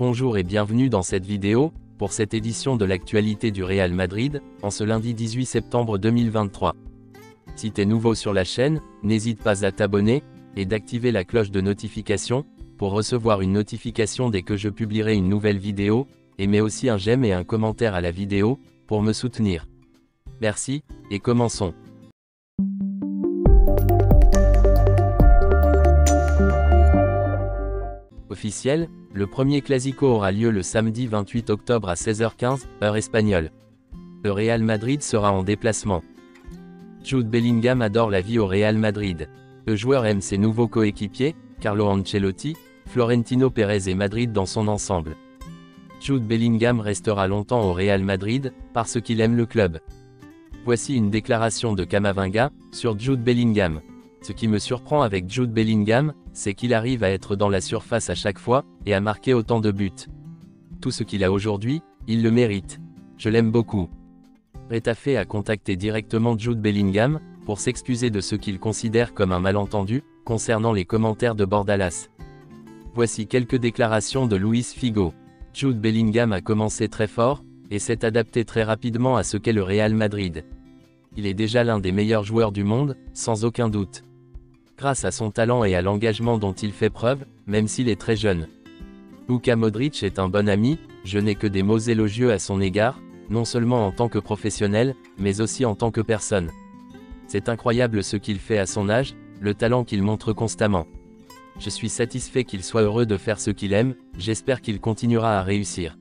Bonjour et bienvenue dans cette vidéo, pour cette édition de l'actualité du Real Madrid, en ce lundi 18 septembre 2023. Si t'es nouveau sur la chaîne, n'hésite pas à t'abonner, et d'activer la cloche de notification, pour recevoir une notification dès que je publierai une nouvelle vidéo, et mets aussi un j'aime et un commentaire à la vidéo, pour me soutenir. Merci, et commençons. Officiel, le premier Clasico aura lieu le samedi 28 octobre à 16h15, heure espagnole. Le Real Madrid sera en déplacement. Jude Bellingham adore la vie au Real Madrid. Le joueur aime ses nouveaux coéquipiers, Carlo Ancelotti, Florentino Pérez et Madrid dans son ensemble. Jude Bellingham restera longtemps au Real Madrid, parce qu'il aime le club. Voici une déclaration de Camavinga, sur Jude Bellingham. Ce qui me surprend avec Jude Bellingham, c'est qu'il arrive à être dans la surface à chaque fois, et à marquer autant de buts. Tout ce qu'il a aujourd'hui, il le mérite. Je l'aime beaucoup. Retafe a contacté directement Jude Bellingham, pour s'excuser de ce qu'il considère comme un malentendu, concernant les commentaires de Bordalas. Voici quelques déclarations de Luis Figo. Jude Bellingham a commencé très fort, et s'est adapté très rapidement à ce qu'est le Real Madrid. Il est déjà l'un des meilleurs joueurs du monde, sans aucun doute. Grâce à son talent et à l'engagement dont il fait preuve, même s'il est très jeune. Luka Modric est un bon ami, je n'ai que des mots élogieux à son égard, non seulement en tant que professionnel, mais aussi en tant que personne. C'est incroyable ce qu'il fait à son âge, le talent qu'il montre constamment. Je suis satisfait qu'il soit heureux de faire ce qu'il aime, j'espère qu'il continuera à réussir.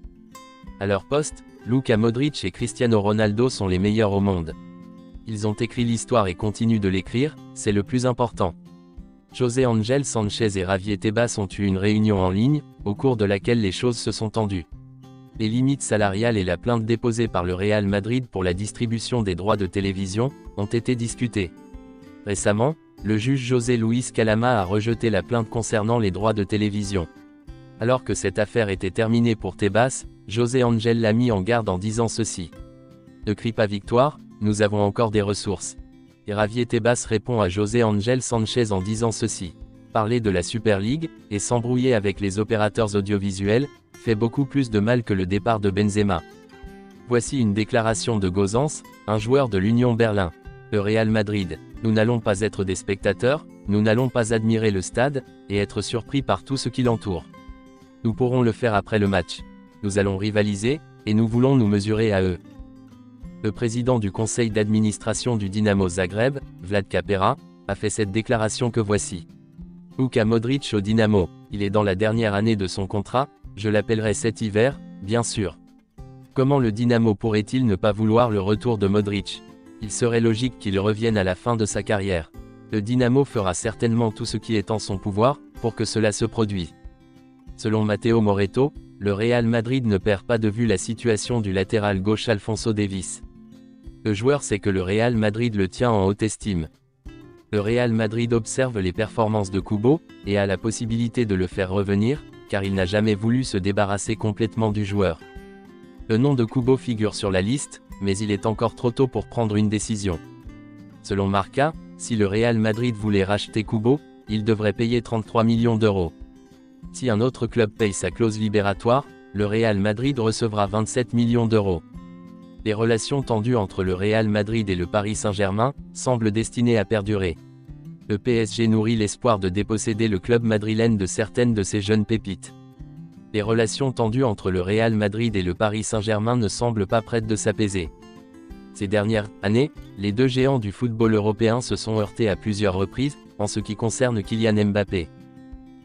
À leur poste, Luka Modric et Cristiano Ronaldo sont les meilleurs au monde. Ils ont écrit l'histoire et continuent de l'écrire, c'est le plus important. José Ángel Sánchez et Javier Tebas ont eu une réunion en ligne, au cours de laquelle les choses se sont tendues. Les limites salariales et la plainte déposée par le Real Madrid pour la distribution des droits de télévision, ont été discutées. Récemment, le juge José Luis Calama a rejeté la plainte concernant les droits de télévision. Alors que cette affaire était terminée pour Tebas, José Ángel l'a mis en garde en disant ceci. Ne crie pas victoire, nous avons encore des ressources. Et Javier Tebas répond à José Ángel Sánchez en disant ceci. Parler de la Super League, et s'embrouiller avec les opérateurs audiovisuels, fait beaucoup plus de mal que le départ de Benzema. Voici une déclaration de Gozens, un joueur de l'Union Berlin. Le Real Madrid, nous n'allons pas être des spectateurs, nous n'allons pas admirer le stade, et être surpris par tout ce qui l'entoure. Nous pourrons le faire après le match. Nous allons rivaliser, et nous voulons nous mesurer à eux. Le président du conseil d'administration du Dinamo Zagreb, Vlad Capera, a fait cette déclaration que voici. Luka Modric au Dinamo, il est dans la dernière année de son contrat, je l'appellerai cet hiver, bien sûr. Comment le Dinamo pourrait-il ne pas vouloir le retour de Modric? Il serait logique qu'il revienne à la fin de sa carrière. Le Dinamo fera certainement tout ce qui est en son pouvoir, pour que cela se produise. Selon Matteo Moretto, le Real Madrid ne perd pas de vue la situation du latéral gauche Alphonso Davies. Le joueur sait que le Real Madrid le tient en haute estime. Le Real Madrid observe les performances de Kubo, et a la possibilité de le faire revenir, car il n'a jamais voulu se débarrasser complètement du joueur. Le nom de Kubo figure sur la liste, mais il est encore trop tôt pour prendre une décision. Selon Marca, si le Real Madrid voulait racheter Kubo, il devrait payer 33 millions d'euros. Si un autre club paye sa clause libératoire, le Real Madrid recevra 27 millions d'euros. Les relations tendues entre le Real Madrid et le Paris Saint-Germain semblent destinées à perdurer. Le PSG nourrit l'espoir de déposséder le club madrilène de certaines de ses jeunes pépites. Les relations tendues entre le Real Madrid et le Paris Saint-Germain ne semblent pas prêtes de s'apaiser. Ces dernières années, les deux géants du football européen se sont heurtés à plusieurs reprises, en ce qui concerne Kylian Mbappé.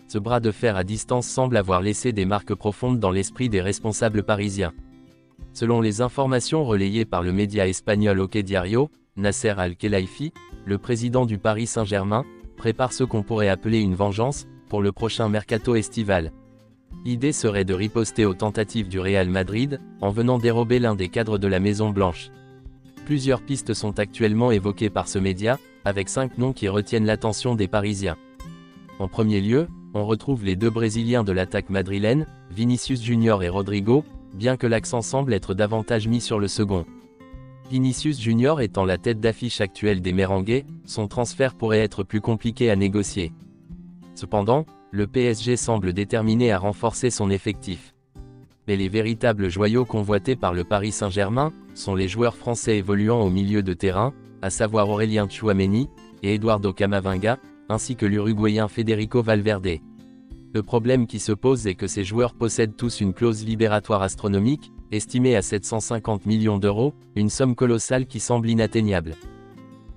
Ce bras de fer à distance semble avoir laissé des marques profondes dans l'esprit des responsables parisiens. Selon les informations relayées par le média espagnol OK Diario, Nasser Al-Khelaifi, le président du Paris Saint-Germain, prépare ce qu'on pourrait appeler une vengeance, pour le prochain mercato estival. L'idée serait de riposter aux tentatives du Real Madrid, en venant dérober l'un des cadres de la Maison Blanche. Plusieurs pistes sont actuellement évoquées par ce média, avec 5 noms qui retiennent l'attention des Parisiens. En premier lieu, on retrouve les deux Brésiliens de l'attaque madrilène, Vinicius Junior et Rodrigo, bien que l'accent semble être davantage mis sur le second. Vinicius Junior étant la tête d'affiche actuelle des Merengues, son transfert pourrait être plus compliqué à négocier. Cependant, le PSG semble déterminé à renforcer son effectif. Mais les véritables joyaux convoités par le Paris Saint-Germain, sont les joueurs français évoluant au milieu de terrain, à savoir Aurélien Tchouaméni, et Eduardo Camavinga, ainsi que l'Uruguayen Federico Valverde. Le problème qui se pose est que ces joueurs possèdent tous une clause libératoire astronomique, estimée à 750 millions d'euros, une somme colossale qui semble inatteignable.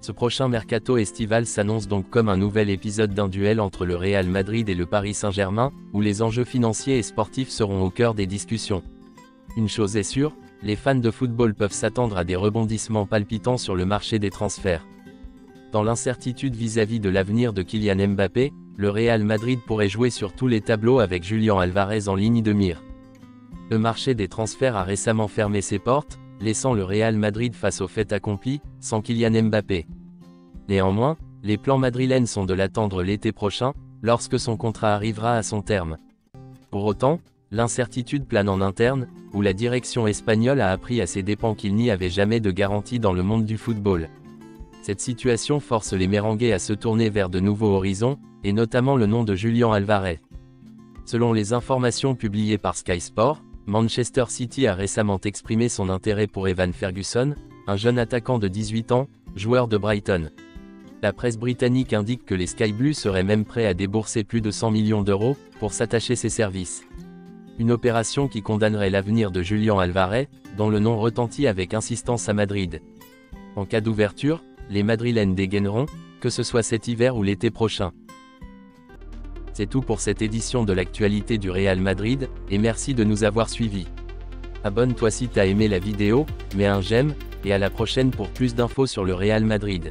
Ce prochain mercato estival s'annonce donc comme un nouvel épisode d'un duel entre le Real Madrid et le Paris Saint-Germain, où les enjeux financiers et sportifs seront au cœur des discussions. Une chose est sûre, les fans de football peuvent s'attendre à des rebondissements palpitants sur le marché des transferts. Dans l'incertitude vis-à-vis de l'avenir de Kylian Mbappé, le Real Madrid pourrait jouer sur tous les tableaux avec Julián Alvarez en ligne de mire. Le marché des transferts a récemment fermé ses portes, laissant le Real Madrid face au fait accompli, sans Kylian Mbappé. Néanmoins, les plans madrilènes sont de l'attendre l'été prochain, lorsque son contrat arrivera à son terme. Pour autant, l'incertitude plane en interne, où la direction espagnole a appris à ses dépens qu'il n'y avait jamais de garantie dans le monde du football. Cette situation force les Merengues à se tourner vers de nouveaux horizons, et notamment le nom de Julián Alvarez. Selon les informations publiées par Sky Sport, Manchester City a récemment exprimé son intérêt pour Evan Ferguson, un jeune attaquant de 18 ans, joueur de Brighton. La presse britannique indique que les Sky Blues seraient même prêts à débourser plus de 100 millions d'euros, pour s'attacher ses services. Une opération qui condamnerait l'avenir de Julián Alvarez, dont le nom retentit avec insistance à Madrid. En cas d'ouverture, les Madrilènes dégaineront, que ce soit cet hiver ou l'été prochain. C'est tout pour cette édition de l'actualité du Real Madrid, et merci de nous avoir suivis. Abonne-toi si t'as aimé la vidéo, mets un j'aime, et à la prochaine pour plus d'infos sur le Real Madrid.